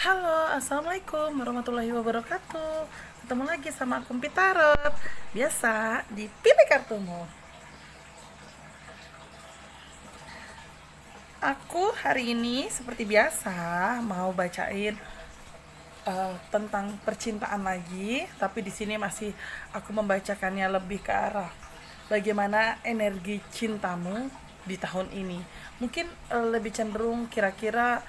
Halo, assalamualaikum warahmatullahi wabarakatuh. Ketemu lagi sama aku Pitarot. Biasa di Pilih Kartumu. Aku hari ini seperti biasa mau bacain tentang percintaan lagi, tapi di sini masih aku membacakannya lebih ke arah bagaimana energi cintamu di tahun ini. Mungkin lebih cenderung kira-kira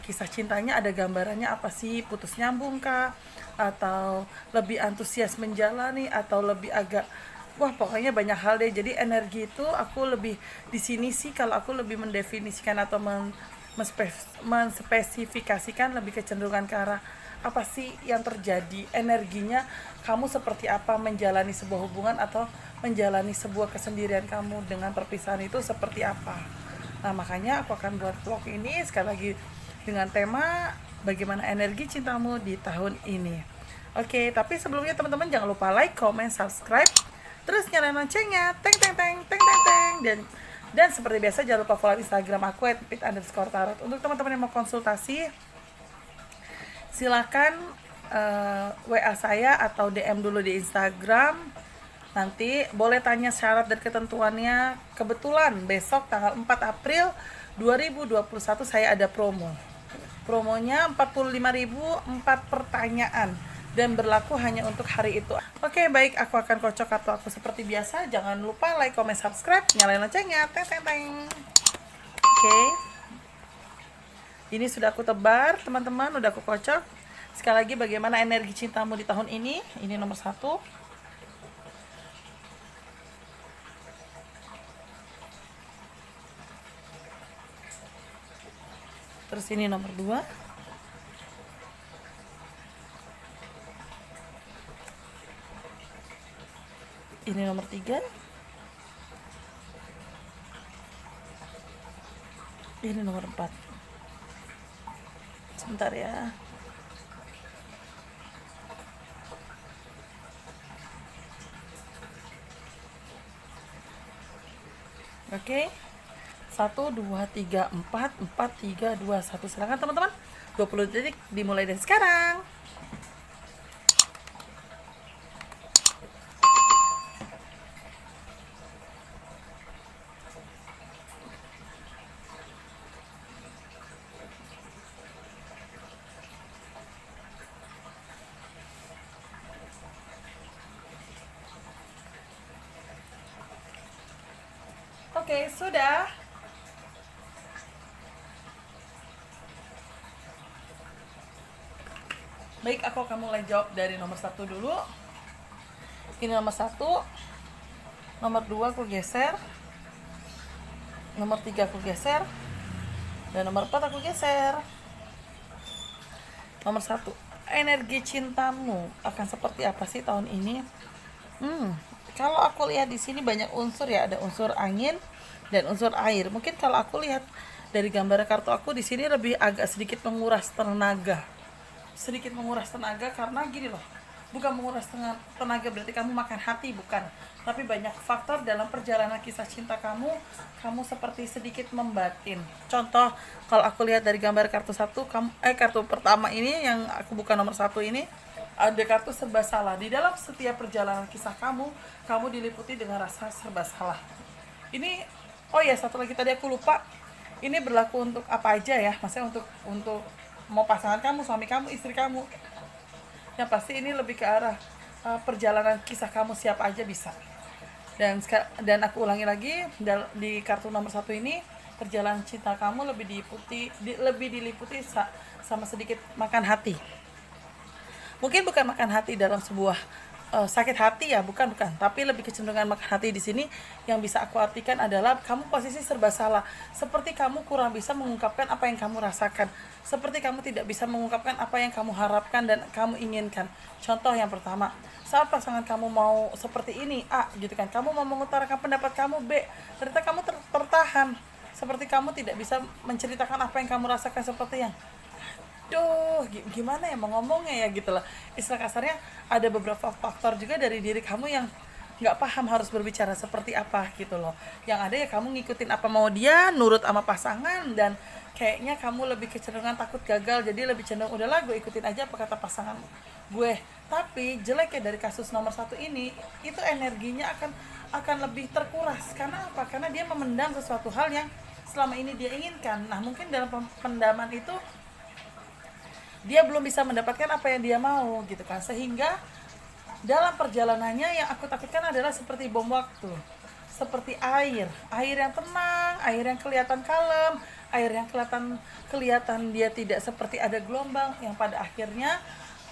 kisah cintanya ada gambarannya apa sih, putus nyambung kah, atau lebih antusias menjalani, atau lebih agak wah pokoknya banyak hal deh. Jadi energi itu aku lebih di sini sih, kalau aku lebih mendefinisikan atau menspesifikasikan lebih kecenderungan ke arah apa sih yang terjadi, energinya kamu seperti apa menjalani sebuah hubungan atau menjalani sebuah kesendirian kamu dengan perpisahan itu seperti apa. Nah makanya aku akan buat vlog ini sekali lagi dengan tema bagaimana energi cintamu di tahun ini. Oke, tapi sebelumnya teman-teman jangan lupa like, comment, subscribe, terus nyalain loncengnya, teng teng teng teng teng teng, dan seperti biasa jangan lupa follow Instagram aku @pit_tarot. Untuk teman-teman yang mau konsultasi, silakan WA saya atau DM dulu di Instagram. Nanti boleh tanya syarat dan ketentuannya. Kebetulan besok tanggal 4 April 2021 saya ada promo. Promonya 45.000 4 pertanyaan dan berlaku hanya untuk hari itu. Oke, baik, aku akan kocok kartu aku seperti biasa. Jangan lupa like, comment, subscribe, nyalain loncengnya. Teng teng teng. Oke. Ini sudah aku tebar, teman-teman, udah aku kocok. Sekali lagi bagaimana energi cintamu di tahun ini? Ini nomor 1. Terus ini nomor 2. Ini nomor 3. Ini nomor 4. Sebentar ya. Oke. 1, 2, 3, 4, 4, 3, 2, 1. Silakan teman-teman. 20 detik dimulai dari sekarang. Oke, sudah. Baik, aku akan mulai jawab dari nomor 1 dulu. Ini nomor 1. Nomor 2 aku geser. Nomor 3 aku geser. Dan nomor 4 aku geser. Nomor 1. Energi cintamu akan seperti apa sih tahun ini? Kalau aku lihat di sini banyak unsur ya, ada unsur angin dan unsur air. Mungkin kalau aku lihat dari gambar kartu aku di sini lebih agak sedikit menguras tenaga. Sedikit menguras tenaga karena gini loh. Bukan menguras tenaga berarti kamu makan hati, bukan. Tapi banyak faktor dalam perjalanan kisah cinta kamu seperti sedikit membatin. Contoh, kalau aku lihat dari gambar kartu kartu pertama ini yang aku buka nomor 1 ini, ada kartu serba salah. Di dalam setiap perjalanan kisah kamu diliputi dengan rasa serba salah. Ini, oh ya, satu lagi tadi aku lupa. Ini berlaku untuk apa aja ya? Maksudnya untuk mau pasangan kamu, suami kamu, istri kamu. Yang pasti ini lebih ke arah perjalanan kisah kamu siapa aja bisa. Dan aku ulangi lagi, di kartu nomor 1 ini perjalanan cinta kamu lebih diliputi sama sedikit makan hati. Mungkin bukan makan hati dalam sebuah sakit hati ya, bukan, tapi lebih kecenderungan makan hati di sini yang bisa aku artikan adalah kamu posisi serba salah, seperti kamu kurang bisa mengungkapkan apa yang kamu rasakan, seperti kamu tidak bisa mengungkapkan apa yang kamu harapkan dan kamu inginkan. Contoh yang pertama, saat pasangan kamu mau seperti ini A gitu kan, kamu mau mengutarakan pendapat kamu B, ternyata kamu tertahan, seperti kamu tidak bisa menceritakan apa yang kamu rasakan, seperti yang gimana ya mau ngomongnya ya gitu lah. Istilah kasarnya ada beberapa faktor juga dari diri kamu yang nggak paham harus berbicara seperti apa gitu loh. Yang ada ya kamu ngikutin apa mau dia, nurut sama pasangan, dan kayaknya kamu lebih kecenderungan takut gagal, jadi lebih cenderung udahlah gue ikutin aja apa kata pasangan gue. Tapi jeleknya dari kasus nomor satu ini, itu energinya akan lebih terkuras. Karena apa? Karena dia memendam sesuatu hal yang selama ini dia inginkan. Nah mungkin dalam pendaman itu dia belum bisa mendapatkan apa yang dia mau gitu kan, sehingga dalam perjalanannya yang aku takutkan adalah seperti bom waktu, seperti air yang tenang, air yang kelihatan kalem, air yang kelihatan dia tidak seperti ada gelombang, yang pada akhirnya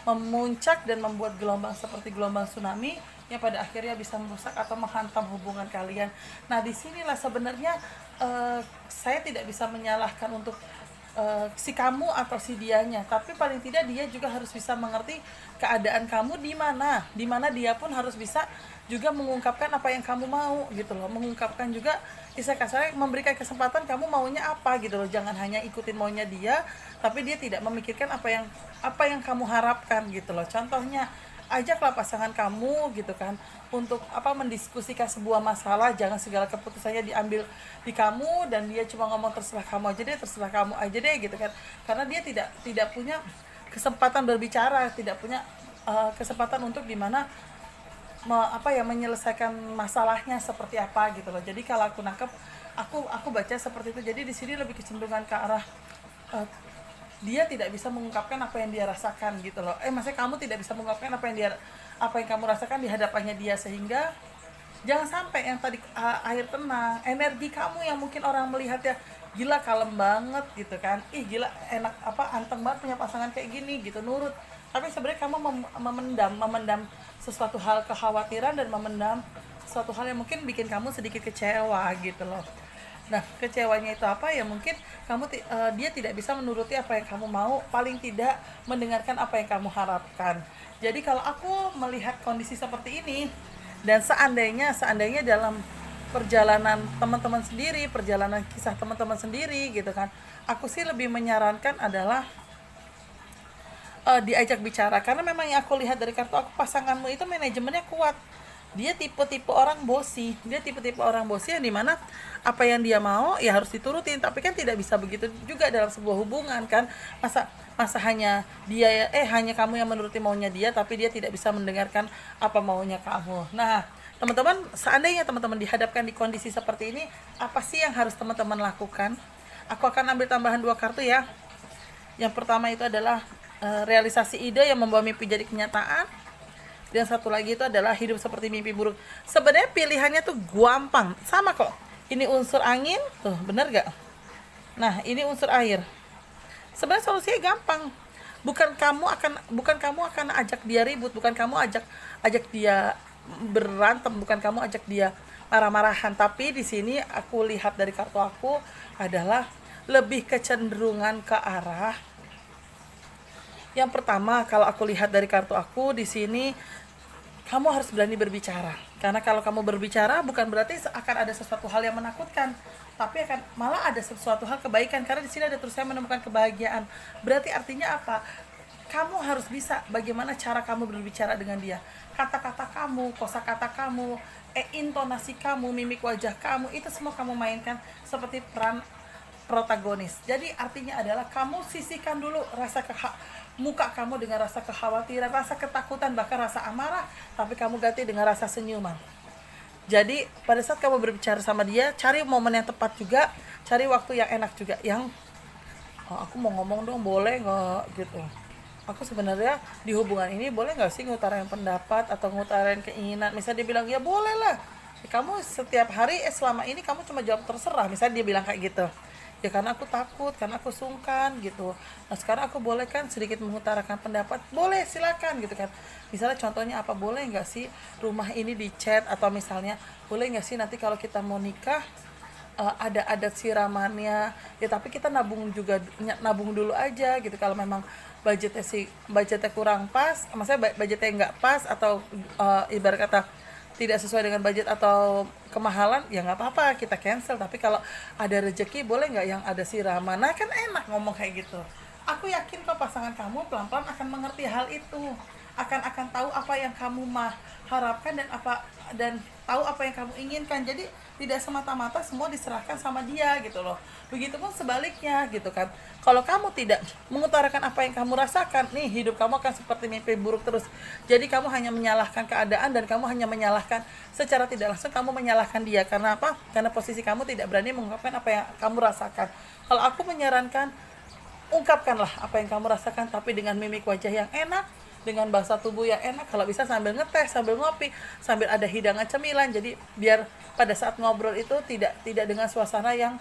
memuncak dan membuat gelombang seperti gelombang tsunami yang pada akhirnya bisa merusak atau menghantam hubungan kalian. Nah disinilah sebenarnya saya tidak bisa menyalahkan untuk si kamu atau si dianya, tapi paling tidak dia juga harus bisa mengerti keadaan kamu di mana dia pun harus bisa juga mengungkapkan apa yang kamu mau gitu loh, mengungkapkan juga bisa kasarnya memberikan kesempatan kamu maunya apa gitu loh. Jangan hanya ikutin maunya dia tapi dia tidak memikirkan apa yang kamu harapkan gitu loh. Contohnya, ajaklah pasangan kamu gitu kan untuk mendiskusikan sebuah masalah, jangan segala keputusannya diambil di kamu dan dia cuma ngomong terserah kamu aja deh gitu kan, karena dia tidak punya kesempatan berbicara, tidak punya kesempatan untuk dimana menyelesaikan masalahnya seperti apa gitu loh. Jadi kalau aku nangkep, aku baca seperti itu. Jadi di sini lebih kecenderungan ke arah dia tidak bisa mengungkapkan apa yang dia rasakan gitu loh. Maksudnya kamu tidak bisa mengungkapkan apa yang kamu rasakan di hadapannya dia, sehingga jangan sampai yang tadi air tenang, energi kamu yang mungkin orang melihat ya gila kalem banget gitu kan, gila enak anteng banget punya pasangan kayak gini gitu, nurut. Tapi sebenarnya kamu memendam sesuatu hal kekhawatiran dan memendam sesuatu hal yang mungkin bikin kamu sedikit kecewa gitu loh. Nah, kecewanya itu apa ya? Mungkin dia tidak bisa menuruti apa yang kamu mau, paling tidak mendengarkan apa yang kamu harapkan. Jadi kalau aku melihat kondisi seperti ini, dan seandainya dalam perjalanan teman-teman sendiri, perjalanan kisah teman-teman sendiri gitu kan, aku sih lebih menyarankan adalah diajak bicara. Karena memang yang aku lihat dari kartu aku, pasanganmu itu manajemennya kuat. Dia tipe-tipe orang bosi, yang dimana apa yang dia mau ya harus diturutin. Tapi kan tidak bisa begitu juga dalam sebuah hubungan kan. Masa hanya hanya kamu yang menuruti maunya dia, tapi dia tidak bisa mendengarkan apa maunya kamu. Nah teman-teman, seandainya teman-teman dihadapkan di kondisi seperti ini, apa sih yang harus teman-teman lakukan? Aku akan ambil tambahan 2 kartu ya. Yang pertama itu adalah realisasi ide yang membawa mimpi jadi kenyataan. Dan satu lagi itu adalah hidup seperti mimpi buruk. Sebenarnya pilihannya tuh gampang, sama kok. Ini unsur angin, tuh bener gak? Nah ini unsur air. Sebenarnya solusinya gampang. Bukan kamu akan ajak dia ribut, bukan kamu ajak dia berantem, bukan kamu ajak dia marah-marahan. Tapi di sini aku lihat dari kartu aku adalah lebih kecenderungan ke arah yang pertama. Kalau aku lihat dari kartu aku di sini, kamu harus berani berbicara. Karena kalau kamu berbicara bukan berarti akan ada sesuatu hal yang menakutkan, tapi akan malah ada sesuatu hal kebaikan. Karena di sini ada terus saya menemukan kebahagiaan. Berarti artinya apa? Kamu harus bisa bagaimana cara kamu berbicara dengan dia. Kata-kata kamu, kosakata kamu, intonasi kamu, mimik wajah kamu, itu semua kamu mainkan seperti peran protagonis. Jadi artinya adalah kamu sisihkan dulu muka kamu dengan rasa kekhawatiran, rasa ketakutan, bahkan rasa amarah, tapi kamu ganti dengan rasa senyuman. Jadi pada saat kamu berbicara sama dia, cari momen yang tepat juga, cari waktu yang enak juga, yang aku mau ngomong dong, boleh nggak gitu. Aku sebenarnya di hubungan ini boleh nggak sih ngutarain pendapat atau ngutarain keinginan. Misalnya dia bilang ya boleh lah, kamu setiap hari selama ini kamu cuma jawab terserah, misalnya dia bilang kayak gitu. Ya karena aku takut, karena aku sungkan gitu. Nah sekarang aku boleh kan sedikit mengutarakan pendapat, boleh silakan gitu kan. Misalnya contohnya apa, boleh nggak sih rumah ini dicat, atau misalnya boleh nggak sih nanti kalau kita mau nikah ada adat siramannya ya, tapi kita nabung dulu aja gitu. Kalau memang budgetnya kurang pas, maksudnya budgetnya nggak pas, atau ibarat kata tidak sesuai dengan budget atau kemahalan, ya nggak apa-apa, kita cancel. Tapi kalau ada rezeki, boleh nggak yang ada siraman? Nah kan enak ngomong kayak gitu. Aku yakin kok pasangan kamu pelan-pelan akan mengerti hal itu. akan tahu apa yang kamu harapkan dan tahu apa yang kamu inginkan. Jadi tidak semata-mata semua diserahkan sama dia gitu loh. Begitupun sebaliknya gitu kan. Kalau kamu tidak mengutarakan apa yang kamu rasakan, nih hidup kamu akan seperti mimpi buruk terus. Jadi kamu hanya menyalahkan keadaan dan kamu hanya menyalahkan secara tidak langsung, kamu menyalahkan dia. Karena apa? Karena posisi kamu tidak berani mengungkapkan apa yang kamu rasakan. Kalau aku menyarankan, ungkapkanlah apa yang kamu rasakan, tapi dengan mimik wajah yang enak, dengan bahasa tubuh yang enak, kalau bisa sambil ngeteh, sambil ngopi, sambil ada hidangan cemilan. Jadi biar pada saat ngobrol itu tidak dengan suasana yang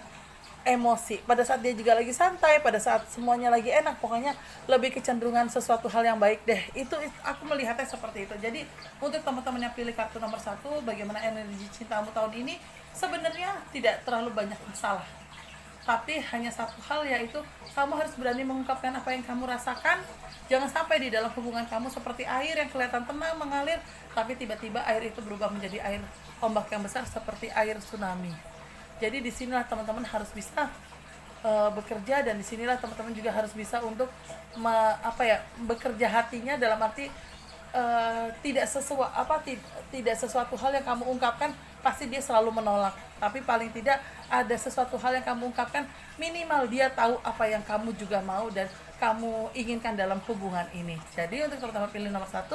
emosi. Pada saat dia juga lagi santai, pada saat semuanya lagi enak, pokoknya lebih kecenderungan sesuatu hal yang baik deh. Itu aku melihatnya seperti itu. Jadi untuk teman-teman yang pilih kartu nomor 1, bagaimana energi cintamu tahun ini, sebenarnya tidak terlalu banyak masalah, tapi hanya satu hal, yaitu kamu harus berani mengungkapkan apa yang kamu rasakan. Jangan sampai di dalam hubungan kamu seperti air yang kelihatan tenang mengalir, tapi tiba-tiba air itu berubah menjadi air ombak yang besar seperti air tsunami. Jadi disinilah teman-teman harus bisa bekerja, dan disinilah teman-teman juga harus bisa untuk bekerja hatinya, dalam arti tidak sesuatu hal yang kamu ungkapkan pasti dia selalu menolak, tapi paling tidak ada sesuatu hal yang kamu ungkapkan, minimal dia tahu apa yang kamu juga mau dan kamu inginkan dalam hubungan ini. Jadi untuk teman-teman pilih nomor 1,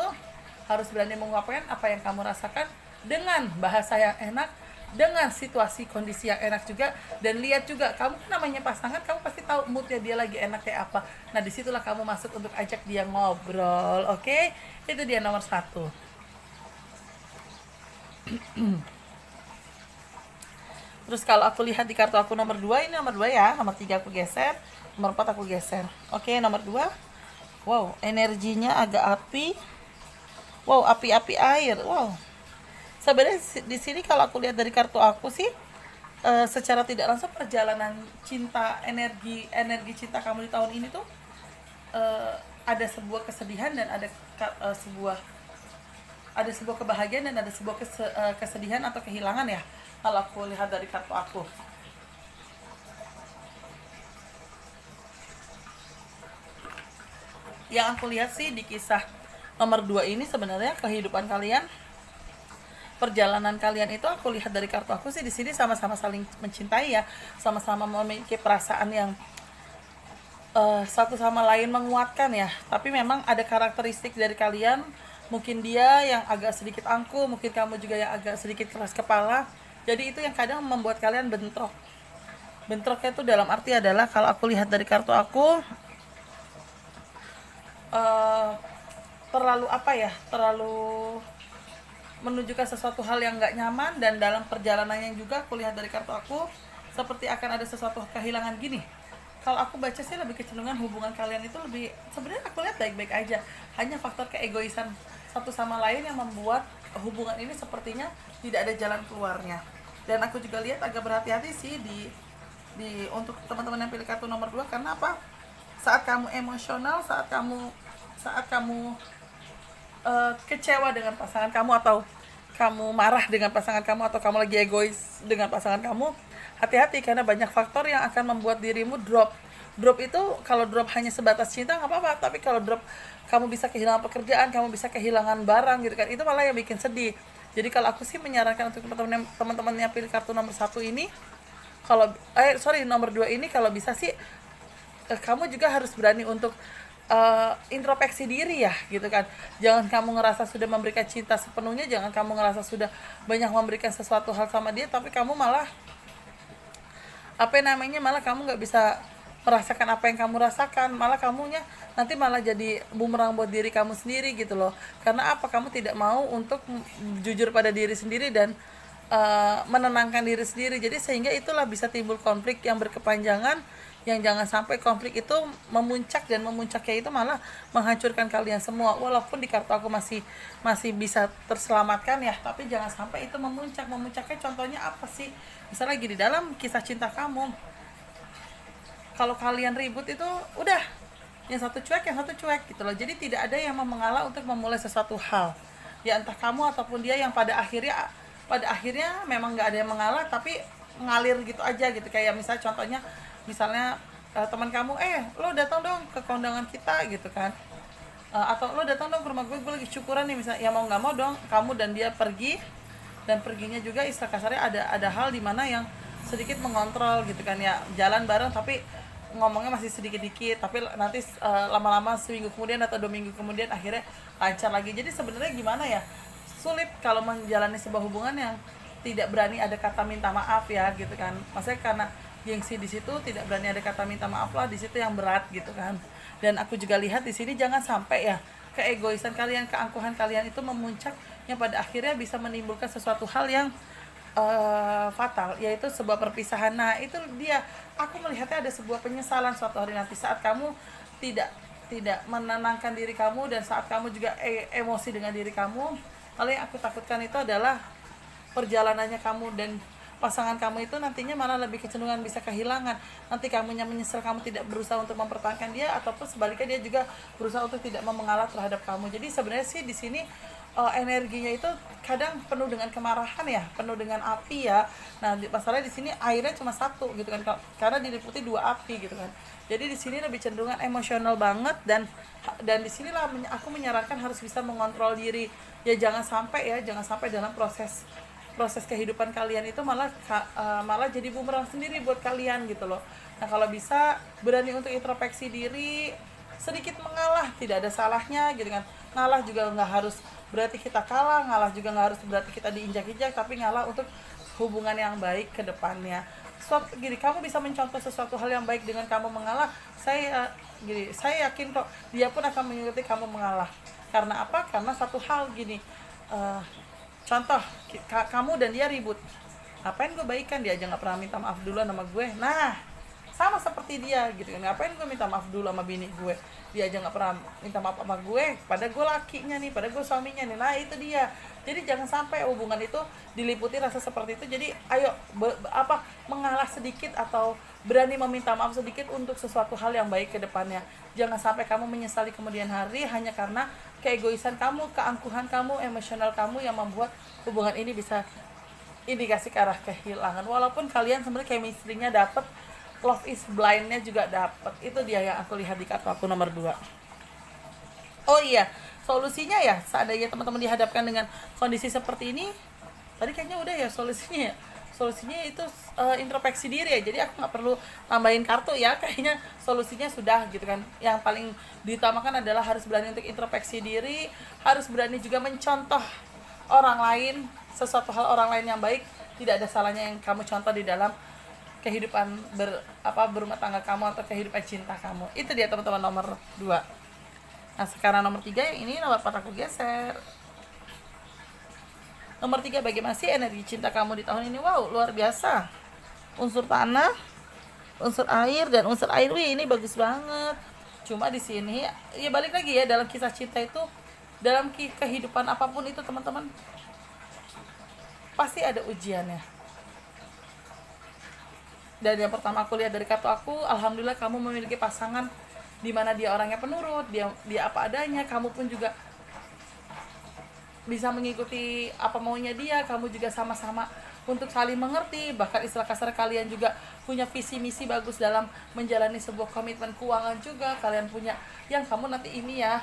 harus berani mengungkapkan apa yang kamu rasakan dengan bahasa yang enak, dengan situasi kondisi yang enak juga. Dan lihat juga, kamu kan namanya pasangan, kamu pasti tahu moodnya dia lagi enak kayak apa. Nah disitulah kamu masuk untuk ajak dia ngobrol. Oke, itu dia nomor 1. Terus kalau aku lihat di kartu aku nomor 2, ini nomor 2 ya, nomor 3 aku geser, nomor 4 aku geser. Oke, nomor 2, wow, energinya agak api, wow, api-api air, wow. Sebenarnya di sini kalau aku lihat dari kartu aku sih, secara tidak langsung perjalanan cinta, energi cinta kamu di tahun ini tuh ada sebuah kesedihan dan ada sebuah kebahagiaan dan ada sebuah kesedihan atau kehilangan ya, kalau aku lihat dari kartu aku. Yang aku lihat sih di kisah nomor 2 ini, sebenarnya kehidupan kalian, perjalanan kalian itu, aku lihat dari kartu aku sih di sini sama-sama saling mencintai ya, sama-sama memiliki perasaan yang satu sama lain menguatkan ya. Tapi memang ada karakteristik dari kalian, mungkin dia yang agak sedikit angkuh, mungkin kamu juga yang agak sedikit keras kepala. Jadi itu yang kadang membuat kalian bentrok. Bentroknya itu dalam arti adalah, kalau aku lihat dari kartu aku, terlalu menunjukkan sesuatu hal yang nggak nyaman. Dan dalam perjalanannya juga aku lihat dari kartu aku, seperti akan ada sesuatu kehilangan gini. Kalau aku baca sih lebih kecenderungan hubungan kalian itu lebih, sebenarnya aku lihat baik-baik aja, hanya faktor keegoisan satu sama lain yang membuat hubungan ini sepertinya tidak ada jalan keluarnya. Dan aku juga lihat agak berhati-hati sih untuk teman-teman yang pilih kartu nomor 2. Karena apa? Saat kamu emosional, saat kamu kecewa dengan pasangan kamu, atau kamu marah dengan pasangan kamu, atau kamu lagi egois dengan pasangan kamu, hati-hati, karena banyak faktor yang akan membuat dirimu drop. Drop itu, kalau drop hanya sebatas cinta nggak apa-apa, tapi kalau drop kamu bisa kehilangan pekerjaan, kamu bisa kehilangan barang gitu kan, itu malah yang bikin sedih. Jadi kalau aku sih menyarankan untuk teman-teman yang pilih kartu nomor 1 ini, nomor 2 ini, kalau bisa sih kamu juga harus berani untuk introspeksi diri ya gitu kan. Jangan kamu ngerasa sudah memberikan cinta sepenuhnya, jangan kamu ngerasa sudah banyak memberikan sesuatu hal sama dia, tapi kamu malah malah kamu nggak bisa merasakan apa yang kamu rasakan, malah kamunya nanti malah jadi bumerang buat diri kamu sendiri gitu loh. Karena apa? Kamu tidak mau untuk jujur pada diri sendiri dan menenangkan diri sendiri. Jadi sehingga itulah bisa timbul konflik yang berkepanjangan, yang jangan sampai konflik itu memuncak, dan memuncaknya itu malah menghancurkan kalian semua. Walaupun di kartu aku masih bisa terselamatkan ya, tapi jangan sampai itu memuncak. Memuncaknya contohnya apa sih? Misalnya lagi di dalam kisah cinta kamu, kalau kalian ribut itu udah yang satu cuek gitu loh. Jadi tidak ada yang mau mengalah untuk memulai sesuatu hal ya, entah kamu ataupun dia, yang pada akhirnya memang nggak ada yang mengalah, tapi ngalir gitu aja gitu. Kayak misalnya teman kamu, lo datang dong ke kondangan kita gitu kan, atau lo datang dong ke rumah gue lagi syukuran nih misalnya, ya mau nggak mau dong kamu dan dia pergi, dan perginya juga istilah kasarnya ada hal di mana yang sedikit mengontrol gitu kan ya, jalan bareng tapi ngomongnya masih sedikit-dikit, tapi nanti lama-lama seminggu kemudian atau 2 minggu kemudian akhirnya lancar lagi. Jadi sebenarnya gimana ya, sulit kalau menjalani sebuah hubungan yang tidak berani ada kata minta maaf ya gitu kan, maksudnya karena gengsi di situ, tidak berani ada kata minta maaf lah di situ yang berat gitu kan. Dan aku juga lihat di sini jangan sampai ya keegoisan kalian, keangkuhan kalian itu memuncak yang pada akhirnya bisa menimbulkan sesuatu hal yang fatal, yaitu sebuah perpisahan. Nah itu dia, aku melihatnya ada sebuah penyesalan suatu hari nanti saat kamu tidak tidak menenangkan diri kamu, dan saat kamu juga emosi dengan diri kamu. Lalu yang aku takutkan itu adalah perjalanannya kamu dan pasangan kamu itu nantinya malah lebih kecenderungan bisa kehilangan. Nanti kamunya menyesal kamu tidak berusaha untuk mempertahankan dia, ataupun sebaliknya dia juga berusaha untuk tidak mengalah terhadap kamu. Jadi sebenarnya sih di sini energinya itu kadang penuh dengan kemarahan ya, penuh dengan api ya. Nah masalahnya di sini airnya cuma satu gitu kan, karena diliputi 2 api gitu kan. Jadi di sini lebih cenderungan emosional banget, dan disinilah aku menyarankan harus bisa mengontrol diri ya, jangan sampai dalam proses kehidupan kalian itu malah jadi bumerang sendiri buat kalian gitu loh. Nah kalau bisa berani untuk introspeksi diri, sedikit mengalah tidak ada salahnya gitu kan. Ngalah juga nggak harus berarti kita kalah, ngalah juga nggak harus berarti kita diinjak-injak, tapi ngalah untuk hubungan yang baik ke depannya. Gini, kamu bisa mencontoh sesuatu hal yang baik dengan kamu mengalah, saya yakin kok dia pun akan mengikuti kamu mengalah. Karena apa? Karena satu hal gini, contoh kamu dan dia ribut, ngapain gue baikan, dia aja nggak pernah minta maaf dulu sama gue. Nah sama seperti dia gitu kan, ngapain gue minta maaf dulu sama bini gue, dia aja nggak pernah minta maaf sama gue, pada gue lakinya nih, pada gue suaminya nih. Nah itu dia. Jadi jangan sampai hubungan itu diliputi rasa seperti itu. Jadi ayo mengalah sedikit atau berani meminta maaf sedikit untuk sesuatu hal yang baik ke depannya. Jangan sampai kamu menyesali kemudian hari hanya karena keegoisan kamu, keangkuhan kamu, emosional kamu yang membuat hubungan ini bisa indikasi ke arah kehilangan. Walaupun kalian sebenarnya chemistry-nya dapet, love is blind-nya juga dapet. Itu dia yang aku lihat di kartu aku nomor 2. Oh iya, solusinya ya seandainya teman-teman dihadapkan dengan kondisi seperti ini, tadi kayaknya udah ya solusinya. Solusinya itu introspeksi diri ya, jadi aku nggak perlu tambahin kartu ya, kayaknya solusinya sudah gitu kan. Yang paling diutamakan adalah harus berani untuk introspeksi diri, harus berani juga mencontoh orang lain, sesuatu hal orang lain yang baik. Tidak ada salahnya yang kamu contoh di dalam kehidupan berumah tangga kamu atau kehidupan cinta kamu. Itu dia teman-teman nomor 2. Nah sekarang nomor 3 yang ini nomor 4 aku geser. Nomor 3, bagaimana sih energi cinta kamu di tahun ini? Wow, luar biasa. Unsur tanah, unsur air, dan unsur air. Wih, ini bagus banget. Cuma di sini ya balik lagi ya, dalam kisah cinta itu, dalam kehidupan apapun itu teman-teman, pasti ada ujiannya. Dan yang pertama aku lihat dari kartu aku, alhamdulillah kamu memiliki pasangan di mana dia orangnya penurut, dia apa adanya, kamu pun juga bisa mengikuti apa maunya dia, kamu juga sama-sama untuk saling mengerti, bahkan istilah kasar kalian juga punya visi misi bagus dalam menjalani sebuah komitmen keuangan juga. Kalian punya yang kamu nanti ini ya,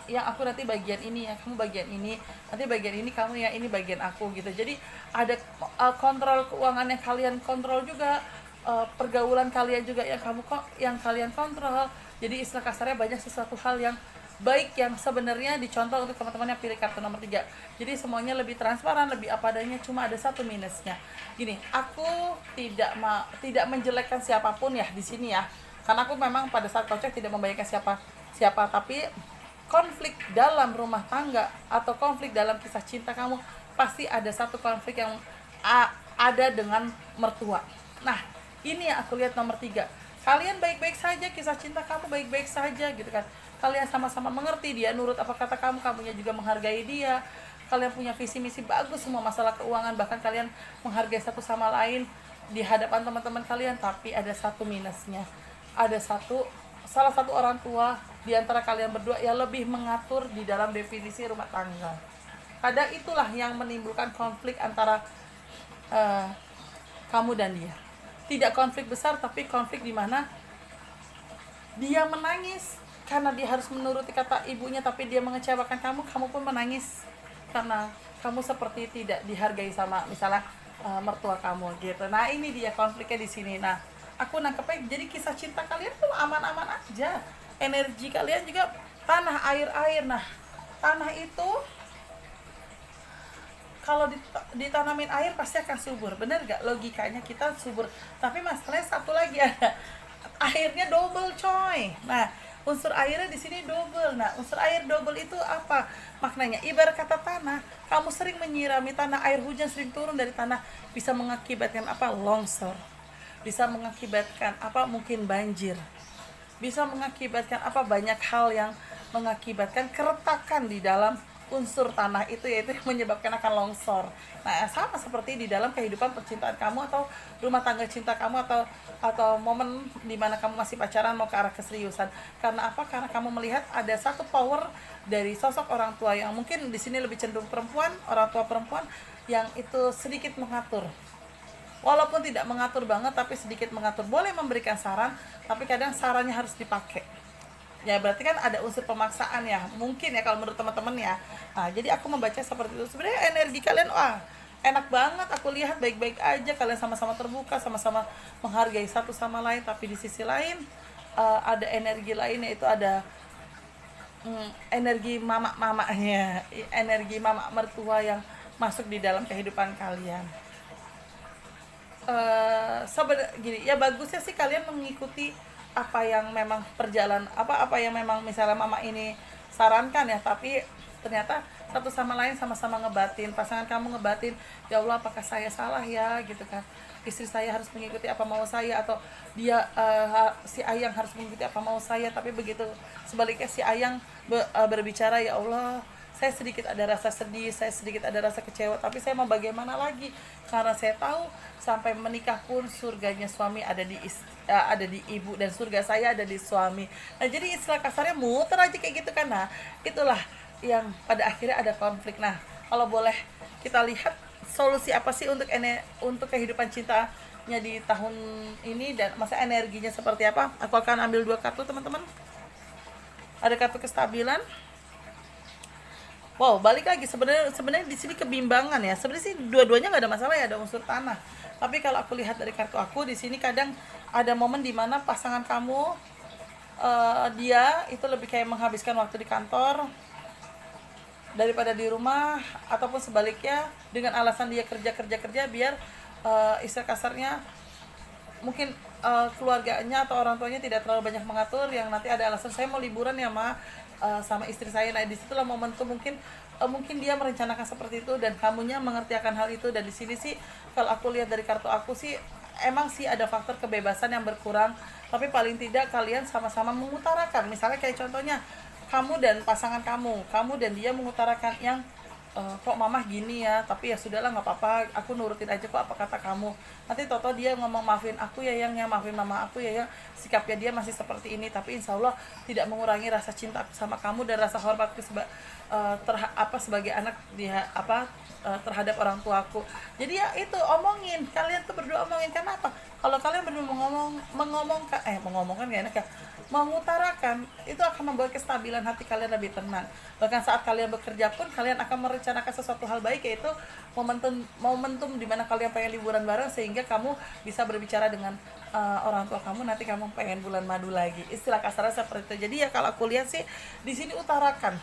yang aku nanti bagian ini ya, kamu bagian ini, nanti bagian ini kamu ya, ini bagian aku gitu. Jadi ada kontrol keuangan yang kalian kontrol juga, pergaulan kalian juga yang kalian kontrol. Jadi istilah kasarnya banyak sesuatu hal yang baik yang sebenarnya dicontoh untuk teman-teman yang pilih kartu nomor 3. Jadi semuanya lebih transparan, lebih apa adanya. Cuma ada satu minusnya. Gini, aku tidak menjelekkan siapapun ya di sini ya. Karena aku memang pada saat kocek tidak membayangkan siapa, tapi konflik dalam rumah tangga atau konflik dalam kisah cinta kamu, pasti ada satu konflik yang ada dengan mertua. Nah, ini yang aku lihat nomor 3. Kalian baik-baik saja, kisah cinta kamu baik-baik saja gitu kan. Kalian sama-sama mengerti, dia nurut apa kata kamu, kamunya juga menghargai dia. Kalian punya visi misi bagus semua masalah keuangan, bahkan kalian menghargai satu sama lain di hadapan teman-teman kalian. Tapi ada satu minusnya. Ada salah satu orang tua di antara kalian berdua yang lebih mengatur di dalam definisi rumah tangga. Kadang itulah yang menimbulkan konflik antara kamu dan dia. Tidak konflik besar, tapi konflik di mana dia menangis karena dia harus menuruti kata ibunya tapi dia mengecewakan kamu, kamu pun menangis karena kamu seperti tidak dihargai sama misalnya mertua kamu gitu. Nah ini dia konfliknya di sini. Nah aku nangkepnya jadi kisah cinta kalian tuh aman-aman aja, energi kalian juga tanah air. Nah tanah itu kalau ditanamin air pasti akan subur, bener gak? Logikanya kita subur, tapi masalahnya satu lagi ada airnya double coy. Nah unsur airnya di sini double. Nah unsur air double itu apa maknanya? Ibarat kata tanah, kamu sering menyirami tanah, air hujan sering turun dari tanah bisa mengakibatkan apa? Longsor, bisa mengakibatkan apa? Mungkin banjir, bisa mengakibatkan apa? Banyak hal yang mengakibatkan keretakan di dalam unsur tanah itu, yaitu yang menyebabkan akan longsor. Nah sama seperti di dalam kehidupan percintaan kamu atau rumah tangga cinta kamu atau momen dimana kamu masih pacaran mau ke arah keseriusan. Karena apa? Karena kamu melihat ada satu power dari sosok orang tua yang mungkin di sini lebih cenderung perempuan, orang tua perempuan yang itu sedikit mengatur. Walaupun tidak mengatur banget tapi sedikit mengatur, boleh memberikan saran tapi kadang sarannya harus dipakai. Ya berarti kan ada unsur pemaksaan ya, mungkin ya kalau menurut teman-teman ya. Nah jadi aku membaca seperti itu. Sebenarnya energi kalian wah enak banget, aku lihat baik-baik aja, kalian sama-sama terbuka, sama-sama menghargai satu sama lain. Tapi di sisi lain ada energi lain, yaitu ada energi mama-mamanya, energi mama mertua yang masuk di dalam kehidupan kalian. Sebenarnya gini ya, bagusnya sih kalian mengikuti apa yang memang perjalanan apa yang memang misalnya mama ini sarankan ya, tapi ternyata satu sama lain sama-sama ngebatin, pasangan kamu ngebatin, ya Allah apakah saya salah ya gitu kan, istri saya harus mengikuti apa mau saya, atau dia si Ayang harus mengikuti apa mau saya. Tapi begitu sebaliknya si Ayang berbicara, ya Allah saya sedikit ada rasa sedih, saya sedikit ada rasa kecewa, tapi saya mau bagaimana lagi, karena saya tahu sampai menikah pun surganya suami ada di ibu dan surga saya ada di suami. Nah jadi istilah kasarnya muter aja kayak gitu kan. Nah itulah yang pada akhirnya ada konflik. Nah kalau boleh kita lihat solusi apa sih untuk kehidupan cintanya di tahun ini, dan masa energinya seperti apa. Aku akan ambil 2 kartu teman-teman. Ada kartu kestabilan. Wow, balik lagi sebenarnya di sini kebimbangan ya. Sebenarnya sih dua-duanya nggak ada masalah ya, ada unsur tanah. Tapi kalau aku lihat dari kartu aku di sini kadang ada momen dimana pasangan kamu dia itu lebih kayak menghabiskan waktu di kantor daripada di rumah, ataupun sebaliknya dengan alasan dia kerja biar istilah kasarnya mungkin keluarganya atau orang tuanya tidak terlalu banyak mengatur, yang nanti ada alasan saya mau liburan ya sama istri saya. Nah disitulah momentum mungkin dia merencanakan seperti itu dan kamunya mengerti akan hal itu. Dan di sini sih kalau aku lihat dari kartu aku sih emang sih ada faktor kebebasan yang berkurang, tapi paling tidak kalian sama-sama mengutarakan. Misalnya kayak contohnya kamu dan pasangan kamu dan dia mengutarakan yang kok mamah gini ya, tapi ya sudahlah nggak apa-apa, aku nurutin aja kok apa kata kamu. Nanti toto dia ngomong maafin aku ya yang maafin mama aku ya, sikapnya dia masih seperti ini, tapi insya Allah tidak mengurangi rasa cinta aku sama kamu dan rasa hormatku sebagai anak dia terhadap orang tuaku. Jadi ya itu omongin, kalian tuh berdua omongin. Karena apa? Kalau kalian berdua mengomongkan gak enak ya, mengutarakan itu akan membuat kestabilan hati kalian lebih tenang. Bahkan saat kalian bekerja pun kalian akan merencanakan sesuatu hal baik, yaitu momentum di mana kalian pengen liburan bareng, sehingga kamu bisa berbicara dengan orang tua kamu, nanti kamu pengen bulan madu lagi, istilah kasarnya seperti itu. Jadi ya kalau aku lihat sih di sini utarakan,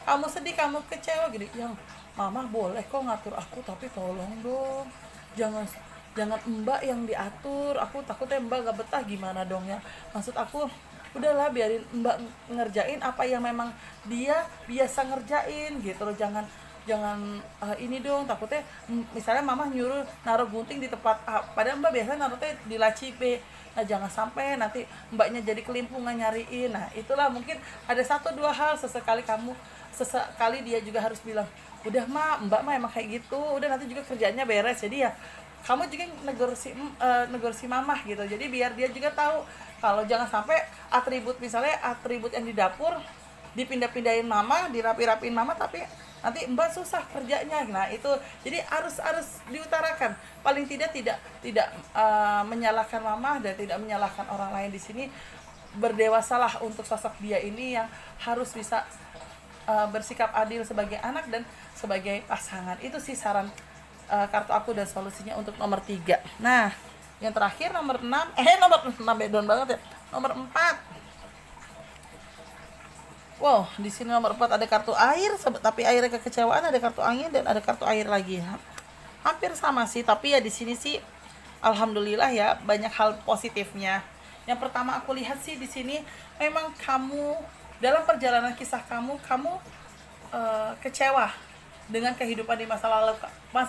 kamu sedih, kamu kecewa gini, yang mama boleh kok ngatur aku, tapi tolong dong jangan mbak yang diatur, aku takutnya mbak gak betah, gimana dong ya. Maksud aku udahlah biarin mbak ngerjain apa yang memang dia biasa ngerjain gitu loh, jangan ini dong, takutnya misalnya mama nyuruh naruh gunting di tempat A, padahal mbak biasa naruhnya di laci B. Nah jangan sampai nanti mbaknya jadi kelimpungan nyariin. Nah itulah mungkin ada 1-2 hal, sesekali dia juga harus bilang, udah mbak mah emang kayak gitu, udah nanti juga kerjanya beres. Jadi ya kamu juga negor si mamah gitu, jadi biar dia juga tahu kalau jangan sampai atribut yang di dapur dipindah-pindahin mama, dirapi-rapiin mama, tapi nanti mbak susah kerjanya. Nah itu jadi harus diutarakan, paling tidak menyalahkan mama dan tidak menyalahkan orang lain di sini. berdewasalah untuk sosok dia ini yang harus bisa bersikap adil sebagai anak dan sebagai pasangan. Itu sih saran kartu aku dan solusinya untuk nomor 3. Nah, yang terakhir nomor 6, nomor 6 bedon banget ya. Nomor 4. Wow, di sini nomor 4 ada kartu air, tapi airnya kekecewaan, ada kartu angin dan ada kartu air lagi. Hampir sama sih, tapi ya di sini sih alhamdulillah ya banyak hal positifnya. Yang pertama aku lihat sih di sini memang kamu dalam perjalanan kisah kamu kecewa dengan kehidupan di masa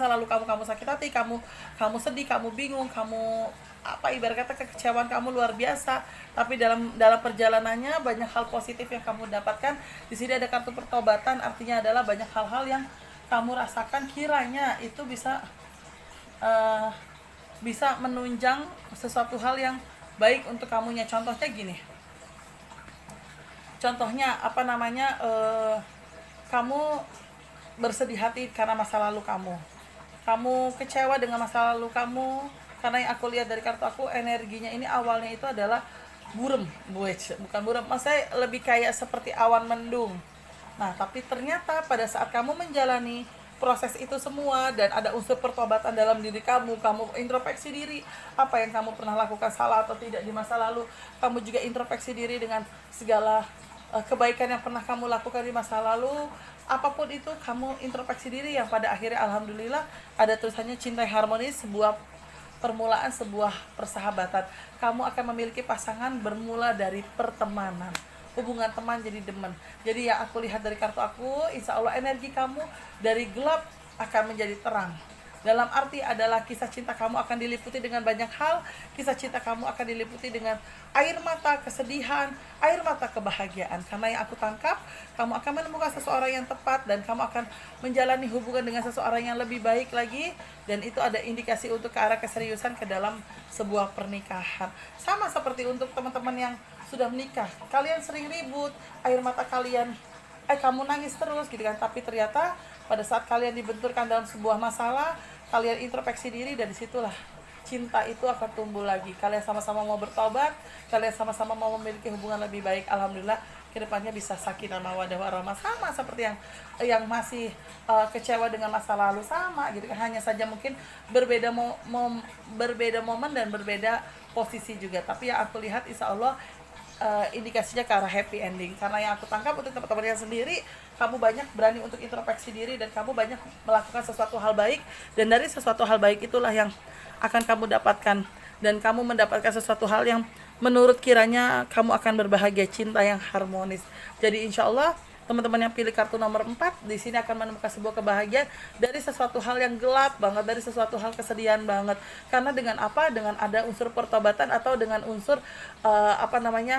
lalu kamu sakit hati, kamu sedih, kamu bingung, kamu ibarat kata kekecewaan kamu luar biasa, tapi dalam perjalanannya banyak hal positif yang kamu dapatkan. Di sini ada kartu pertobatan, artinya adalah banyak hal-hal yang kamu rasakan kiranya itu bisa menunjang sesuatu hal yang baik untuk kamunya. Contohnya gini, kamu bersedih hati karena masa lalu kamu kecewa dengan masa lalu kamu, karena yang aku lihat dari kartu aku energinya ini awalnya itu adalah bukan buram, maksudnya lebih kayak seperti awan mendung. Nah, tapi ternyata pada saat kamu menjalani proses itu semua dan ada unsur pertobatan dalam diri kamu introspeksi diri, apa yang kamu pernah lakukan salah atau tidak di masa lalu, kamu juga introspeksi diri dengan segala kebaikan yang pernah kamu lakukan di masa lalu, apapun itu kamu introspeksi diri, yang pada akhirnya alhamdulillah ada tulisannya cinta harmonis, sebuah permulaan sebuah persahabatan. Kamu akan memiliki pasangan bermula dari pertemanan, hubungan teman jadi demen. Jadi yang aku lihat dari kartu aku, insya Allah energi kamu dari gelap akan menjadi terang. Dalam arti adalah kisah cinta kamu akan diliputi dengan banyak hal. Kisah cinta kamu akan diliputi dengan air mata kesedihan, air mata kebahagiaan. Karena yang aku tangkap, kamu akan menemukan seseorang yang tepat dan kamu akan menjalani hubungan dengan seseorang yang lebih baik lagi. Dan itu ada indikasi untuk ke arah keseriusan ke dalam sebuah pernikahan. Sama seperti untuk teman-teman yang sudah menikah, kalian sering ribut, air mata kalian kamu nangis terus gitu kan, tapi ternyata pada saat kalian dibenturkan dalam sebuah masalah, kalian introspeksi diri dan disitulah cinta itu akan tumbuh lagi. Kalian sama-sama mau bertobat, kalian sama-sama mau memiliki hubungan lebih baik. Alhamdulillah kedepannya bisa sakinah mawaddah warahmah, sama seperti yang masih kecewa dengan masa lalu, sama gitu kan, hanya saja mungkin berbeda momen dan berbeda posisi juga. Tapi yang aku lihat insya Allah indikasinya ke arah happy ending. Karena yang aku tangkap untuk teman-teman yang sendiri, kamu banyak berani untuk introspeksi diri dan kamu banyak melakukan sesuatu hal baik, dan dari sesuatu hal baik itulah yang akan kamu dapatkan, dan kamu mendapatkan sesuatu hal yang menurut kiranya kamu akan berbahagia, cinta yang harmonis. Jadi insya Allah teman-teman yang pilih kartu nomor 4 di sini akan menemukan sebuah kebahagiaan dari sesuatu hal yang gelap banget, dari sesuatu hal kesedihan banget. Karena dengan dengan ada unsur pertobatan atau dengan unsur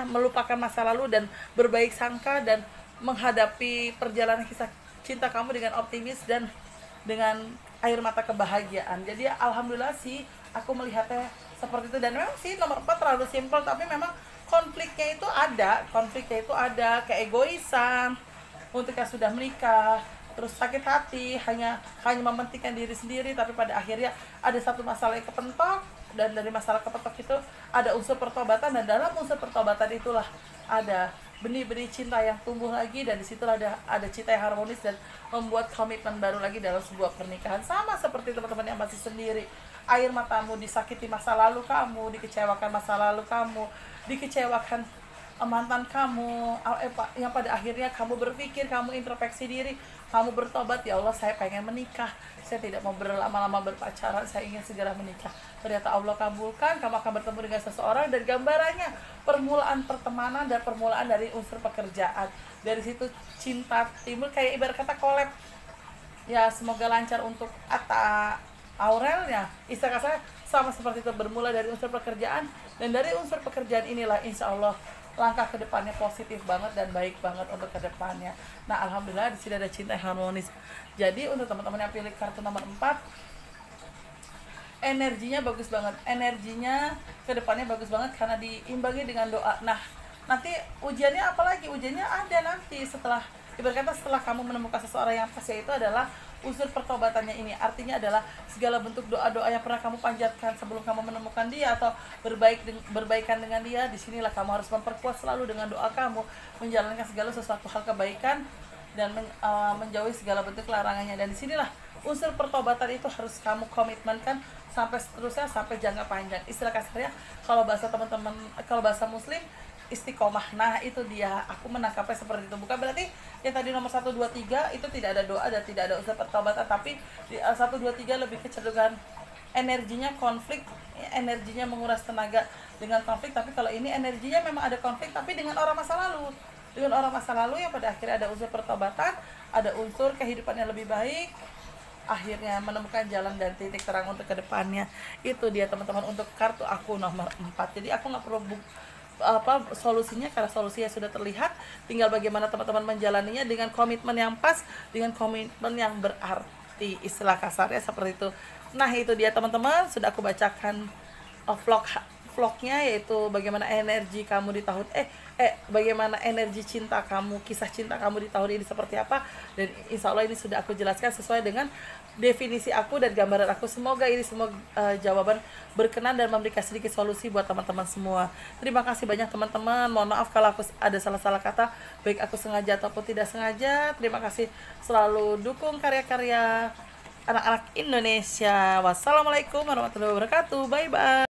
melupakan masa lalu dan berbaik sangka dan menghadapi perjalanan kisah cinta kamu dengan optimis dan dengan air mata kebahagiaan. Jadi alhamdulillah sih aku melihatnya seperti itu. Dan memang sih nomor 4 terlalu simpel, tapi memang konfliknya itu ada, keegoisan untuk yang sudah menikah, terus sakit hati, hanya mementingkan diri sendiri, tapi pada akhirnya ada satu masalah yang kepentok, dan dari masalah kepentok itu ada unsur pertobatan, dan dalam unsur pertobatan itulah ada benih-benih cinta yang tumbuh lagi, dan disitulah ada cinta yang harmonis dan membuat komitmen baru lagi dalam sebuah pernikahan. Sama seperti teman-teman yang masih sendiri, air matamu disakiti masa lalu kamu, dikecewakan masa lalu kamu, dikecewakan mantan kamu, yang pada akhirnya kamu berpikir, kamu introspeksi diri, kamu bertobat, ya Allah saya pengen menikah, saya tidak mau berlama-lama berpacaran, saya ingin segera menikah. Ternyata Allah kabulkan, kamu akan bertemu dengan seseorang, dan gambarannya permulaan pertemanan dan permulaan dari unsur pekerjaan. Dari situ cinta timbul, kayak ibarat kata collab. Ya semoga lancar untuk Atta Aurelnya, istilah saya sama seperti itu, bermula dari unsur pekerjaan, dan dari unsur pekerjaan inilah insya Allah langkah ke depannya positif banget dan baik banget untuk ke depannya. Nah, alhamdulillah di sini ada cinta yang harmonis. Jadi untuk teman-teman yang pilih kartu nomor 4, energinya bagus banget. Energinya ke depannya bagus banget karena diimbangi dengan doa. Nah, nanti ujiannya apalagi? Ujiannya ada nanti setelah Ibarat kata setelah kamu menemukan seseorang yang pas, yaitu adalah unsur pertobatannya ini. Artinya adalah segala bentuk doa-doa yang pernah kamu panjatkan sebelum kamu menemukan dia atau berbaikan dengan dia, disinilah kamu harus memperkuat selalu dengan doa kamu, menjalankan segala sesuatu hal kebaikan dan menjauhi segala bentuk larangannya. Dan disinilah unsur pertobatan itu harus kamu komitmenkan sampai seterusnya, sampai jangka panjang. Istilah kasarnya kalau bahasa teman-teman, kalau bahasa muslim, istiqomah. Nah itu dia, aku menangkapnya seperti itu. Bukan berarti yang tadi nomor 1, 2, 3 itu tidak ada doa dan tidak ada usaha pertobatan, tapi di 1, 2, 3 lebih kecenderungan energinya konflik, energinya menguras tenaga dengan konflik. Tapi kalau ini energinya memang ada konflik, tapi dengan orang masa lalu, yang pada akhirnya ada unsur pertobatan, ada unsur kehidupan yang lebih baik, akhirnya menemukan jalan dan titik terang untuk kedepannya. Itu dia teman-teman untuk kartu aku nomor 4. Jadi aku nggak perlu solusinya, karena solusinya sudah terlihat, tinggal bagaimana teman-teman menjalaninya dengan komitmen yang pas, dengan komitmen yang berarti, istilah kasarnya seperti itu. Nah itu dia teman-teman, sudah aku bacakan vlognya, yaitu bagaimana energi kamu di tahun bagaimana energi cinta kamu, kisah cinta kamu di tahun ini seperti apa. Dan insya Allah ini sudah aku jelaskan sesuai dengan definisi aku dan gambaran aku. Semoga ini semua jawaban berkenan dan memberikan sedikit solusi buat teman-teman semua. Terima kasih banyak teman-teman, mohon maaf kalau aku ada salah-salah kata, baik aku sengaja ataupun tidak sengaja. Terima kasih selalu dukung karya-karya anak-anak Indonesia. Wassalamualaikum warahmatullahi wabarakatuh. Bye bye.